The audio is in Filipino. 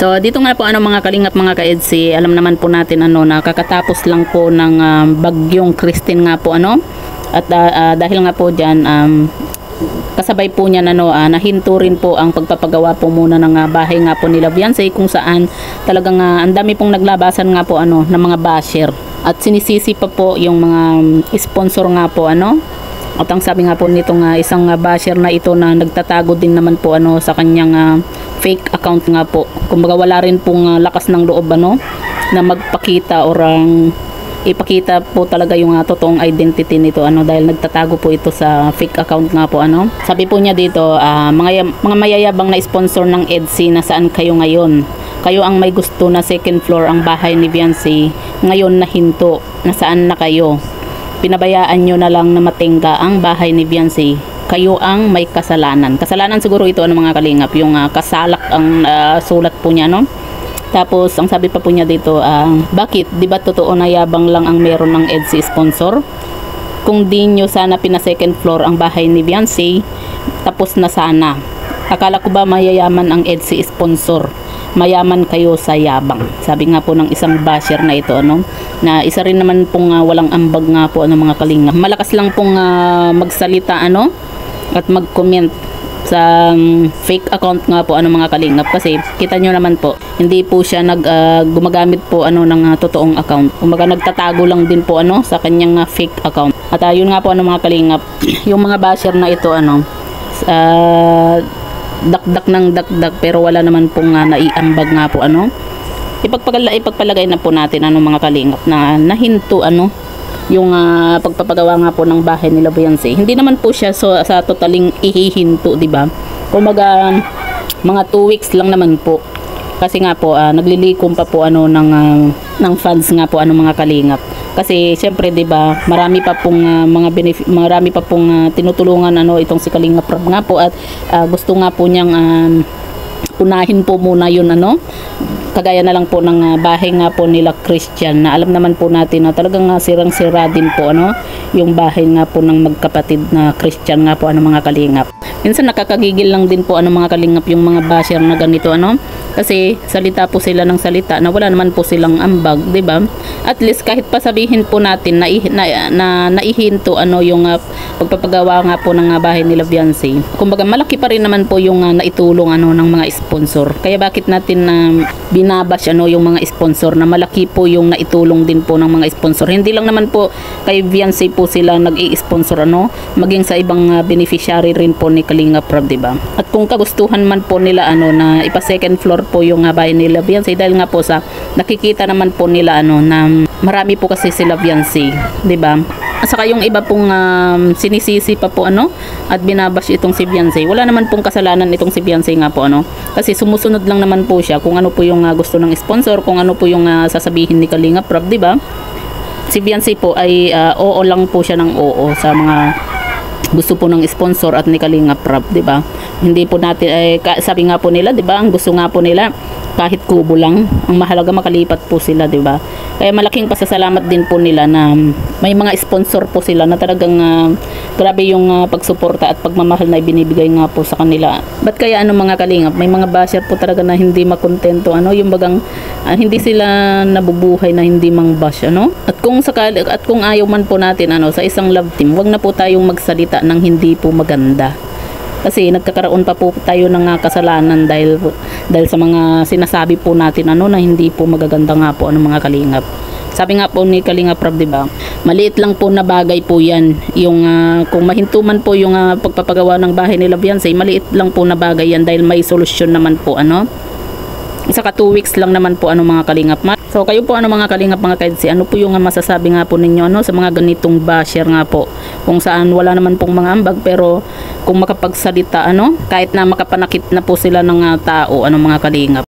So dito nga po mga kalingap mga ka-EDC, alam naman po natin na kakatapos lang po ng bagyong Christine nga po at dahil nga po diyan kasabay po niya nahinto rin po ang pagpapagawa po muna ng bahay nga po nila Beyonce, kung saan talagang ang dami pong naglabasan nga po ng mga basher at sinisisi pa po yung mga sponsor nga po at ang sabi nga po nitong isang basher na ito na nagtatago din naman po sa kanyang fake account nga po. Kumbaga wala rin pong lakas ng loob na magpakita or ipakita po talaga yung totoong identity nito dahil nagtatago po ito sa fake account nga po Sabi po niya dito, mga mayayabang na sponsor ng EDC, nasaan kayo ngayon? Kayo ang may gusto na second floor ang bahay ni Beyonce, ngayon nahinto, nasaan na kayo? Pinabayaan nyo na lang na matingga ang bahay ni Beyonce. Kayo ang may kasalanan. Kasalanan siguro ito mga kalingap, yung kasalak ang sulat po niya Tapos ang sabi pa po niya dito, bakit? Di ba totoo na yabang lang ang meron ng EDC sponsor? Kung di nyo sana pina second floor ang bahay ni Beyonce, tapos na sana. Akala ko ba mayayaman ang EDC sponsor? Mayaman kayo sa yabang. Sabi nga po ng isang basher na ito na isa rin naman pong walang ambag nga po mga kalingap. Malakas lang pong magsalita at mag-comment sa fake account nga po mga kalingap, kasi kita nyo naman po hindi po siya gumagamit po ng totoong account. Kumbaga nagtatago lang din po sa kanyang fake account. At yun nga po mga kalingap, yung mga basher na ito dakdak ng dakdak pero wala naman pong naiambag nga po ipagpalagay na po natin mga kalingap na nahinto yung pagpapagawa nga po ng bahay nila Beyonce. Hindi naman po siya sa totaling ihihinto, di ba? Kumbaga mga 2 weeks lang naman po. Kasi nga po naglilikom pa po ng fans nga po mga kalingap. Kasi syempre 'di ba, marami pa pong marami pa pong tinutulungan itong si Kalingap Rab nga po at gusto nga po niyang unahin po muna yun kagaya na lang po ng bahay nga po nila Christian, na alam naman po natin na talagang sirang-sira din po yung bahay nga po ng magkapatid na Christian nga po mga kalingap. Minsan nakakagigil lang din po mga kalingap yung mga basher na ganito kasi salita po sila ng salita na wala naman po silang ambag, 'di ba? At least kahit pa sabihin po natin na naihinto yung pagpapagawa nga po ng bahay nila Beyonce. Kumbaga malaki pa rin naman po yung naitulong ng mga sponsor. Kaya bakit natin binabash yung mga sponsor na malaki po yung naitulong din po ng mga sponsor. Hindi lang naman po kay Beyonce po sila nag-i-sponsor maging sa ibang beneficiary rin po ni Kalingap Rab, 'di ba? At kung kagustuhan man po nila na ipa second floor po yung bahay nila Beyonce, dahil nga po sa nakikita naman po nila na marami po kasi sila Beyonce, 'di ba? At saka yung iba pong sinisisi pa po at binabash itong si Beyonce. Wala naman pong kasalanan itong si Beyonce nga po kasi sumusunod lang naman po siya kung ano po yung gusto ng sponsor, kung ano po yung sasabihin ni Kalingap Rab, 'di ba? Si Beyonce po ay oo lang po siya ng oo sa mga gusto po ng sponsor at ni Kalingap Rab, 'di ba? Hindi po natin sabi nga po nila, 'di ba? Ang gusto nga po nila kahit kubo lang, ang mahalaga makalipat po sila, 'di ba? Kaya malaking pasasalamat din po nila na may mga sponsor po sila na talagang grabe yung pagsuporta at pagmamahal na ibinibigay nga po sa kanila. Ba't kaya mga kalingap, may mga basher po talaga na hindi makontento yung bagang hindi sila nabubuhay na hindi mang bash At kung sakali at kung ayaw man po natin sa isang love team, wag na po tayong magsalita ng hindi po maganda. Kasi nagkakaroon pa po tayo ng kasalanan dahil sa mga sinasabi po natin na hindi po magaganda nga po mga kalingap. Sabi nga po ni Kalingap Rab, 'di ba? Maliit lang po na bagay po 'yan. Yung kung mahinto man po yung pagpapagawa ng bahay nila Beyonce, maliit lang po na bagay 'yan dahil may solusyon naman po Saka 2 weeks lang naman po mga kalingap. So kayo po mga kalingap mga ka-EDC, ano po yung masasabi nga po ninyo sa mga ganitong basher nga po, kung saan wala naman pong mga ambag pero kung makapagsalita kahit na makapanakit na po sila ng tao mga kalingap.